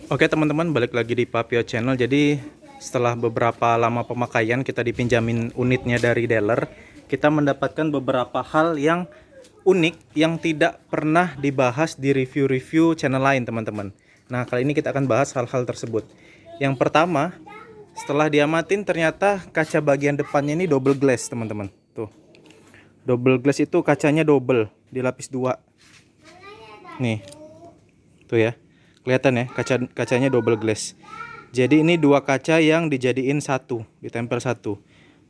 Oke teman-teman, balik lagi di Papio Channel. Jadi setelah beberapa lama pemakaian, kita dipinjamin unitnya dari dealer. Kita mendapatkan beberapa hal yang unik yang tidak pernah dibahas di review-review channel lain teman-teman. Nah, kali ini kita akan bahas hal-hal tersebut. Yang pertama, setelah diamatin ternyata kaca bagian depannya ini double glass teman-teman. Tuh, double glass itu kacanya double, dilapis dua. Nih, tuh ya. Kelihatan ya, kacanya double glass. Jadi ini dua kaca yang dijadiin satu, ditempel satu.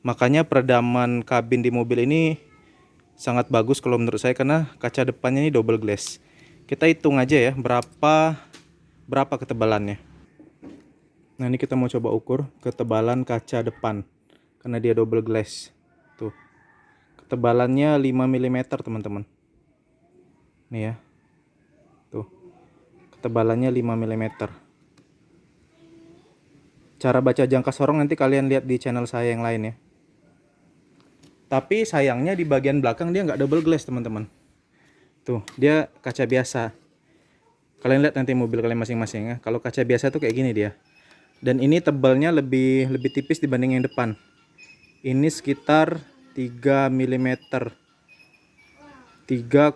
Makanya peredaman kabin di mobil ini sangat bagus kalau menurut saya, karena kaca depannya ini double glass. Kita hitung aja ya berapa ketebalannya. Nah, ini kita mau coba ukur ketebalan kaca depan karena dia double glass. Tuh. Ketebalannya 5 mm, teman-teman. Nih ya. Tuh. Ketebalannya 5 mm. Cara baca jangka sorong nanti kalian lihat di channel saya yang lain ya. Tapi sayangnya di bagian belakang dia nggak double glass teman-teman. Tuh, dia kaca biasa. Kalian lihat nanti mobil kalian masing-masing ya. Kalau kaca biasa tuh kayak gini dia. Dan ini tebalnya lebih tipis dibanding yang depan. Ini sekitar 3 mm. 3,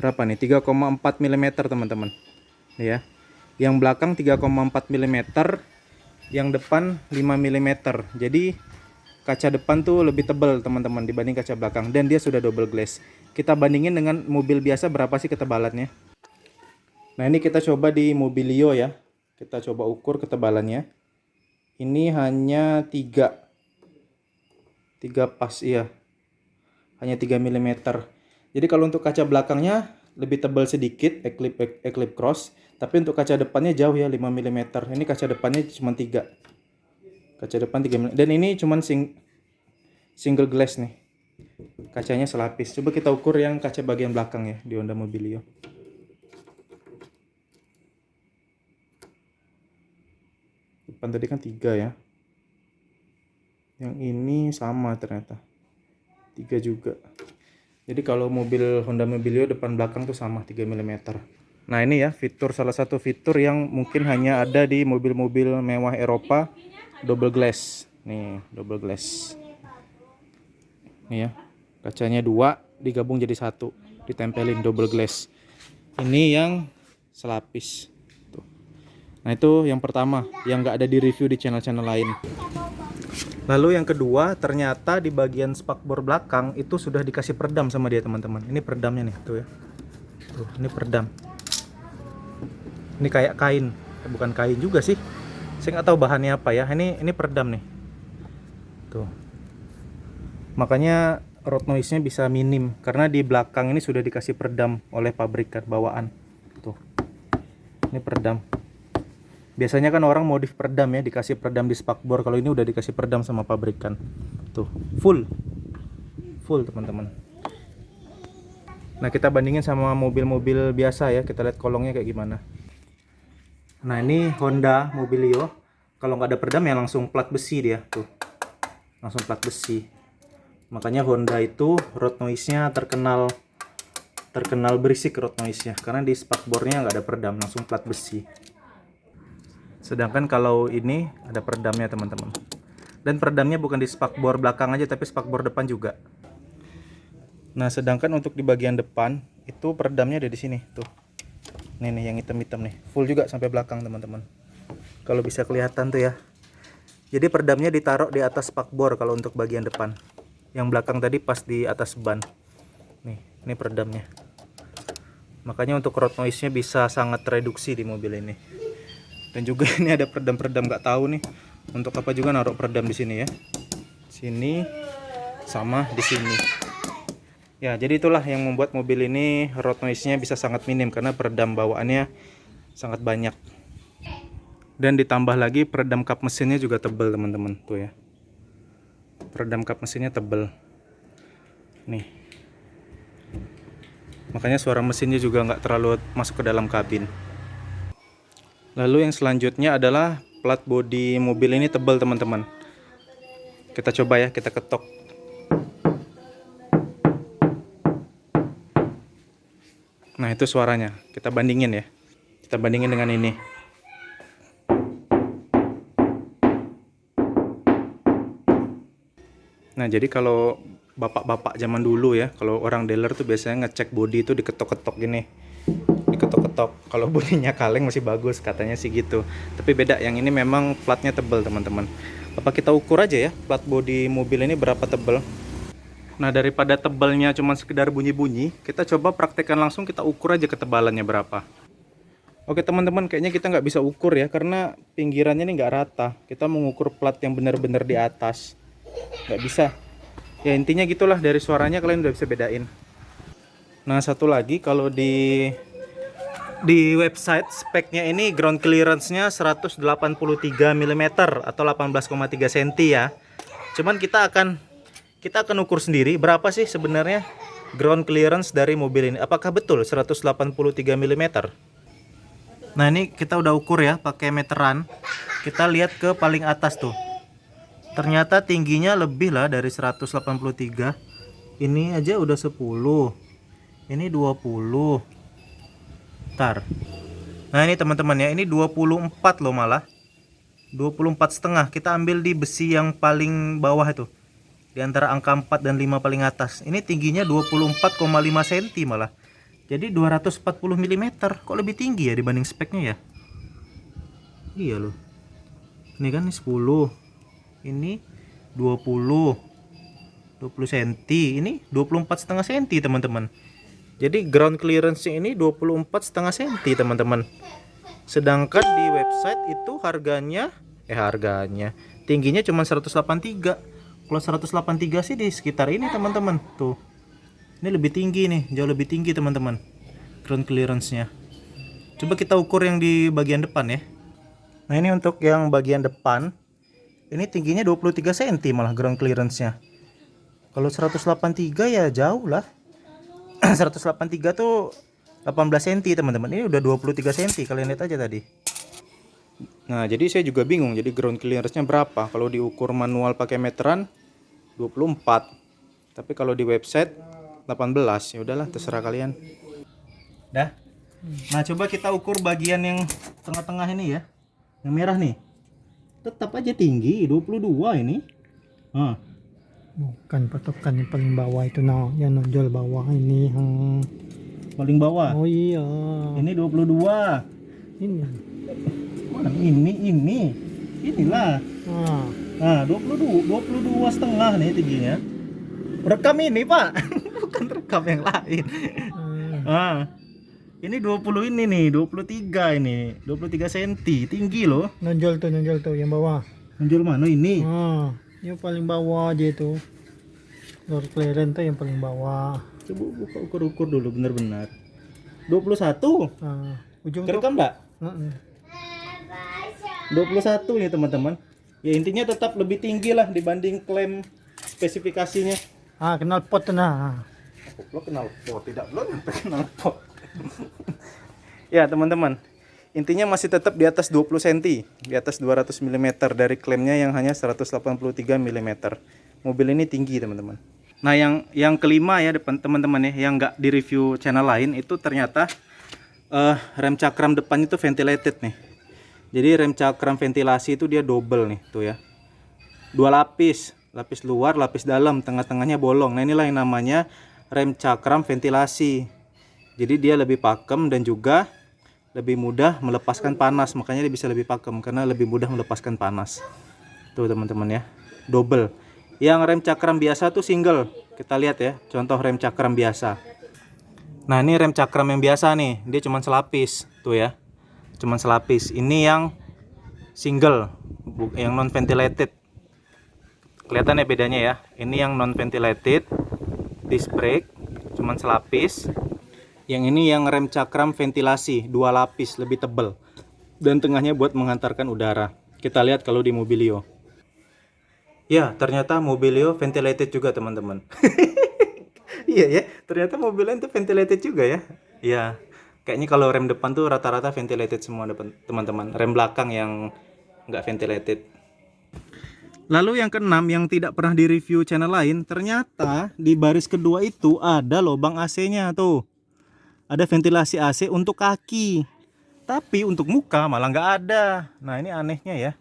berapa nih? 3,4 mm teman-teman. Ya. Yang belakang 3,4 mm, yang depan 5 mm. Jadi kaca depan tuh lebih tebal teman-teman dibanding kaca belakang, dan dia sudah double glass. Kita bandingin dengan mobil biasa berapa sih ketebalannya. Nah, ini kita coba di Mobilio ya. Kita coba ukur ketebalannya. Ini hanya 3 pas, iya. Hanya 3 mm. Jadi kalau untuk kaca belakangnya lebih tebal sedikit, Eclipse Cross, tapi untuk kaca depannya jauh ya, 5 mm. Ini kaca depannya cuma 3. Kaca depan 3 mm. Dan ini cuma single glass nih. Kacanya selapis. Coba kita ukur yang kaca bagian belakang ya di Honda Mobilio. Depan tadi kan 3 ya. Yang ini sama ternyata. 3 juga. Jadi kalau mobil Honda Mobilio depan belakang tuh sama 3 mm. Nah, ini ya salah satu fitur yang mungkin hanya ada di mobil-mobil mewah Eropa, double glass. Nih, double glass. Nih ya. Kacanya 2 digabung jadi 1, ditempelin double glass. Ini yang selapis. Tuh. Nah, itu yang pertama yang nggak ada di review di channel-channel lain. Lalu yang kedua, ternyata di bagian spakbor belakang itu sudah dikasih peredam sama dia teman-teman. Ini peredamnya nih, tuh ya. Tuh, ini peredam. Ini kayak kain, bukan kain juga sih. Saya nggak tahu bahannya apa ya. Ini peredam nih. Tuh. Makanya road noise-nya bisa minim karena di belakang ini sudah dikasih peredam oleh pabrikan bawaan. Tuh. Ini peredam. Biasanya kan orang modif peredam ya, dikasih peredam di spakbor. Kalau ini udah dikasih peredam sama pabrikan. Tuh, full teman-teman. Nah, kita bandingin sama mobil-mobil biasa ya. Kita lihat kolongnya kayak gimana. Nah, ini Honda Mobilio. Kalau nggak ada peredam ya langsung plat besi dia. Tuh, langsung plat besi. Makanya Honda itu road noise-nya terkenal berisik road noise-nya, karena di spakbornya nggak ada peredam, langsung plat besi. Sedangkan kalau ini ada peredamnya teman-teman. Dan peredamnya bukan di spakbor belakang aja, tapi spakbor depan juga. Nah, sedangkan untuk di bagian depan itu peredamnya ada di sini tuh. Nih yang hitam-hitam nih, full juga sampai belakang teman-teman. Kalau bisa kelihatan tuh ya. Jadi peredamnya ditaruh di atas spakbor kalau untuk bagian depan. Yang belakang tadi pas di atas ban. Nih, ini peredamnya. Makanya untuk road noise-nya bisa sangat reduksi di mobil ini. Dan juga ini ada peredam-peredam, nggak tahu nih untuk apa juga naruh peredam di sini ya. Sini sama di sini. Ya, jadi itulah yang membuat mobil ini road noise-nya bisa sangat minim karena peredam bawaannya sangat banyak. Dan ditambah lagi peredam kap mesinnya juga tebal teman-teman, tuh ya. Peredam kap mesinnya tebal. Nih. Makanya suara mesinnya juga nggak terlalu masuk ke dalam kabin. Lalu yang selanjutnya adalah plat bodi mobil ini tebal teman-teman. Kita coba ya, kita ketok. Nah, itu suaranya. Kita bandingin ya. Kita bandingin dengan ini. Nah, jadi kalau bapak-bapak zaman dulu ya, kalau orang dealer tuh biasanya ngecek bodi itu diketok-ketok gini. Diketok-ketok. Kalau bodinya kaleng masih bagus, katanya sih gitu. Tapi beda, yang ini memang platnya tebal, teman-teman. Apa kita ukur aja ya, plat bodi mobil ini berapa tebal. Nah, daripada tebalnya cuma sekedar bunyi-bunyi, kita coba praktekkan langsung, kita ukur aja ketebalannya berapa. Oke teman-teman, kayaknya kita nggak bisa ukur ya, karena pinggirannya ini nggak rata. Kita mengukur plat yang benar-benar di atas, nggak bisa. Ya intinya gitulah, dari suaranya kalian udah bisa bedain. Nah, satu lagi, kalau di website speknya ini ground clearance-nya 183 mm atau 18,3 cm ya. Cuman kita akan ukur sendiri berapa sih sebenarnya ground clearance dari mobil ini. Apakah betul 183 mm? Nah, ini kita udah ukur ya pakai meteran. Kita lihat ke paling atas tuh. Ternyata tingginya lebih lah dari 183. Ini aja udah 10. Ini 20. Ntar. Nah, ini teman-teman ya, ini 24 loh malah. 24,5. Kita ambil di besi yang paling bawah itu. Di antara angka 4 dan 5 paling atas. Ini tingginya 24,5 cm malah. Jadi 240 mm. Kok lebih tinggi ya dibanding speknya ya? Iya loh. Ini kan 10. Ini 20 cm. Ini 24,5 cm, teman-teman. Jadi ground clearance ini 24,5 cm, teman-teman. Sedangkan di website itu harganya tingginya cuma 183. Kalau 183 sih di sekitar ini, teman-teman. Tuh. Ini lebih tinggi nih, jauh lebih tinggi, teman-teman. Ground clearance-nya. Coba kita ukur yang di bagian depan ya. Nah, ini untuk yang bagian depan. Ini tingginya 23 cm malah ground clearance-nya. Kalau 183 ya jauh lah. 183 tuh 18 cm, teman-teman. Ini udah 23 cm, kalian lihat aja tadi. Nah, jadi saya juga bingung. Jadi ground clearance-nya berapa? Kalau diukur manual pakai meteran 24. Tapi kalau di website 18. Ya udahlah, terserah kalian. Dah. Nah, coba kita ukur bagian yang tengah-tengah ini ya. Yang merah nih. Tetap aja tinggi, 22 ini. Bukan patokan yang paling bawah itu, no, yang nonjol bawah ini yang Paling bawah. oh iya. Ini 22. Ini. Mana ini? Inilah. Nah, 22 setengah nih tingginya. Rekam ini, Pak. Bukan rekam yang lain. Ini 20 ini nih, 23 ini. 23 cm, tinggi loh. Nonjol tuh yang bawah. Menjual mana ini? Yang paling bawah aja itu. Door clearance tuh yang paling bawah. Coba buka ukur-ukur dulu benar-benar. 21. Ujung Kerekam enggak? 21 nih, teman-teman. Ya intinya tetap lebih tinggi lah dibanding klaim spesifikasinya. Kenal pot tuh nah. Lo kenal pot, tidak belum sampai kenal pot. Ya teman-teman, intinya masih tetap di atas 20 cm, di atas 200 mm dari klaimnya yang hanya 183 mm. Mobil ini tinggi, teman-teman. Nah, yang kelima ya teman-teman ya, yang nggak di review channel lain itu ternyata rem cakram depan itu ventilated nih. Jadi rem cakram ventilasi itu dia double nih, tuh ya. 2 lapis, lapis luar, lapis dalam, tengah-tengahnya bolong. Nah, inilah yang namanya rem cakram ventilasi. Jadi dia lebih pakem dan juga lebih mudah melepaskan panas. Makanya dia bisa lebih pakem karena lebih mudah melepaskan panas. Tuh teman-teman ya, double. Yang rem cakram biasa tuh single. Kita lihat ya, contoh rem cakram biasa. Nah, ini rem cakram yang biasa nih, dia cuma selapis. Tuh ya, cuma selapis. Ini yang single, yang non ventilated. Kelihatan ya bedanya ya. Ini yang non ventilated, disc brake, cuma selapis. Yang ini yang rem cakram ventilasi, 2 lapis, lebih tebal. Dan tengahnya buat menghantarkan udara. Kita lihat kalau di Mobilio. Ya, ternyata Mobilio ventilated juga, teman-teman. Iya ya, ternyata mobilnya itu ventilated juga ya. Ya, kayaknya kalau rem depan tuh rata-rata ventilated semua, teman-teman. Rem belakang yang nggak ventilated. Lalu yang keenam yang tidak pernah di review channel lain, ternyata di baris kedua itu ada lubang AC-nya tuh. Ada ventilasi AC untuk kaki. Tapi untuk muka malah nggak ada. Nah ini anehnya ya.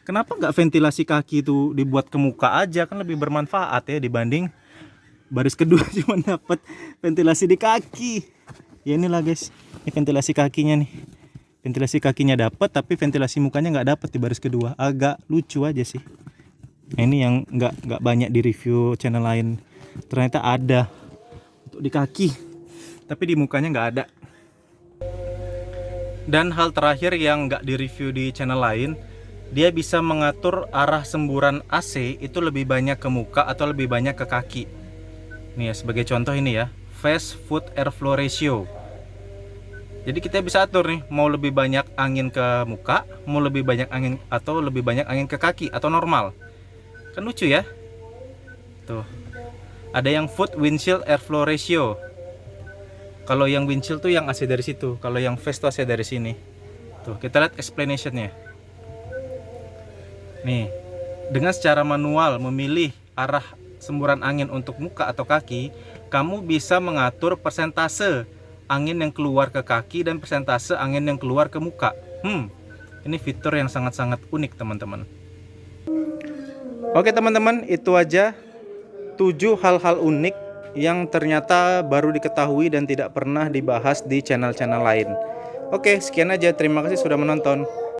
Kenapa nggak ventilasi kaki itu dibuat ke muka aja, kan lebih bermanfaat ya dibanding baris kedua cuma dapat ventilasi di kaki. Ya inilah guys, ini ventilasi kakinya nih. Ventilasi kakinya dapat tapi ventilasi mukanya nggak dapat di baris kedua. Agak lucu aja sih. Nah, ini yang nggak banyak di review channel lain. Ternyata ada untuk di kaki, tapi di mukanya nggak ada. Dan hal terakhir yang nggak di review di channel lain, dia bisa mengatur arah semburan AC itu lebih banyak ke muka atau lebih banyak ke kaki. Nih ya, sebagai contoh ini ya, fast foot airflow ratio. Jadi kita bisa atur nih, mau lebih banyak angin ke muka, mau lebih banyak angin atau lebih banyak angin ke kaki atau normal. Kan lucu ya. Tuh. Ada yang foot windshield airflow ratio. Kalau yang windshield tuh yang AC dari situ, kalau yang fast tuh AC dari sini. Tuh, kita lihat explanationnya. Nih, dengan secara manual memilih arah semburan angin untuk muka atau kaki, kamu bisa mengatur persentase angin yang keluar ke kaki dan persentase angin yang keluar ke muka. Ini fitur yang sangat-sangat unik teman-teman. Oke teman-teman, itu aja 7 hal-hal unik yang ternyata baru diketahui dan tidak pernah dibahas di channel-channel lain. Oke, sekian aja. Terima kasih sudah menonton.